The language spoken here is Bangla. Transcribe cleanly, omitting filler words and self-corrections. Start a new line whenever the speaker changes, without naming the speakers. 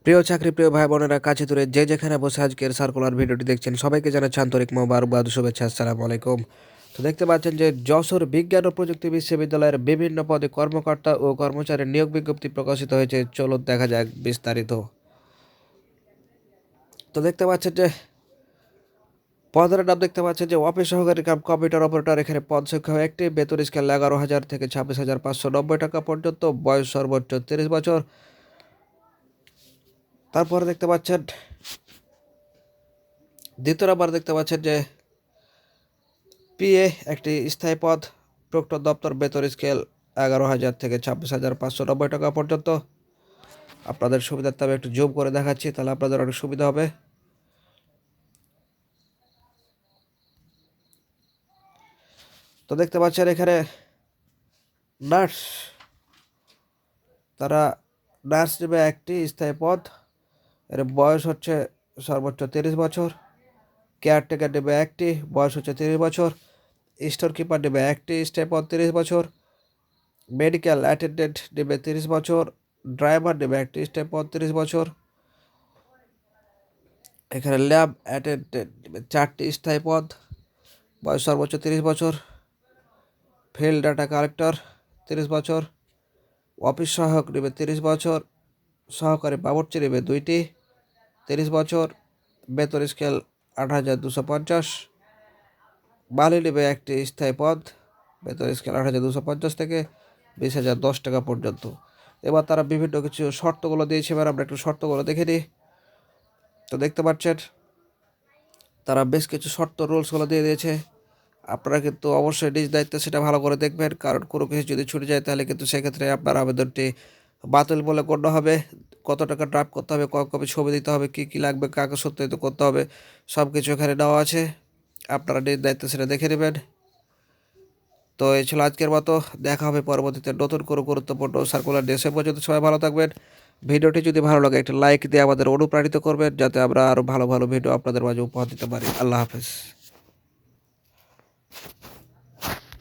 প্রিয় চাকরিপ্রিয় ভাই বোনেরা কাছে দূরে যে যেখানে বসে আজকের সার্কুলার ভিডিওটি দেখছেন সবাইকে জানাচ্ছি আন্তরিক মোবারকবাদ ও শুভেচ্ছা। আসসালামু আলাইকুম। তো দেখতে পাচ্ছেন যে যশোর বিজ্ঞান ও প্রযুক্তি বিশ্ববিদ্যালয়ের বিভিন্ন পদে কর্মকর্তা ও কর্মচারীর নিয়োগ বিজ্ঞপ্তি প্রকাশিত হয়েছে। চলুন দেখা যাক বিস্তারিত। তো দেখতে পাচ্ছেন যে পদের নাম দেখতে পাচ্ছেন যে অফিস সহকারী কাম কম্পিউটার অপারেটর। এখানে পদ সংখ্যা একটি, বেতন স্কেল 11,000 থেকে 26,590 টাকা পর্যন্ত, বয়স সর্বোচ্চ 30 বছর। তারপরে দেখতে পাচ্ছেন দ্বিতীয় নাম্বার দেখতে পাচ্ছেন যে পিএ একটি স্থায়ী পদ, প্রক্টর দপ্তর, বেতন স্কেল 11,000 থেকে 26,590 টাকা পর্যন্ত। আপনাদের সুবিধার্থে আমি একটু জুম করে দেখাচ্ছি, তাহলে আপনাদের অনেক সুবিধা হবে। তো দেখতে পাচ্ছেন এখানে নার্স, তারা নার্স নেবে একটি স্থায়ী পদ, এর বয়স হচ্ছে সর্বোচ্চ 30 বছর। কেয়ারটেকার নেবে একটি, বয়স হচ্ছে 30 বছর। স্টোর কিপার নেবে একটি স্থায়ী পদ, 30 বছর। মেডিকেল অ্যাটেন্ডেন্ট নেবে 30 বছর। ড্রাইভার নেবে একটি স্থায়ী পদ, 30 বছর। এখানে ল্যাব অ্যাটেন্ডেন্ট নেবে 4টি স্থায়ী পদ, বয়স সর্বোচ্চ 30 বছর। ফিল্ড ডাটা কালেক্টর 30 বছর। অফিস সহায়ক নেবে 30 বছর। সহকারী বাবুর্চি নেবে 2টি, 30 বছর। বেতন স্কেল 8,250। বালি নেবে একটি স্থায়ী পদ, বেতন স্কেল 8,250 থেকে 20,010 টাকা পর্যন্ত। এবার তারা বিভিন্ন কিছু শর্তগুলো দিয়েছে, এবার আমরা একটু শর্তগুলো দেখে নিই। তো দেখতে পাচ্ছেন তারা বেশ কিছু শর্ত রুলসগুলো দিয়ে দিয়েছে। আপনারা কিন্তু অবশ্যই নিজ দায়িত্বে সেটা ভালো করে দেখবেন, কারণ কোনো কিছু যদি ছুটে যায় তাহলে কিন্তু সেক্ষেত্রে আপনার আবেদনটি বাতিল বলে গণ্য হবে। কত টাকা ড্রাফট করতে হবে, কয় কপি ছবি দিতে হবে, কী কী লাগবে, কাকে সত্যায়িত করতে হবে, সব কিছু এখানে দেওয়া আছে। আপনারা নিজ দায়িত্বে সেটা দেখে নেবেন। তো এই ছিল আজকের মতো, দেখা হবে পরবর্তীতে নতুন কোনো গুরুত্বপূর্ণ সার্কুলার নিয়ে। সে পর্যন্ত সবাই ভালো থাকবেন। ভিডিওটি যদি ভালো লাগে একটা লাইক দিয়ে আমাদের অনুপ্রাণিত করবেন, যাতে আমরা আরও ভালো ভালো ভিডিও আপনাদের মাঝে উপহার দিতে পারি। আল্লাহ হাফেজ।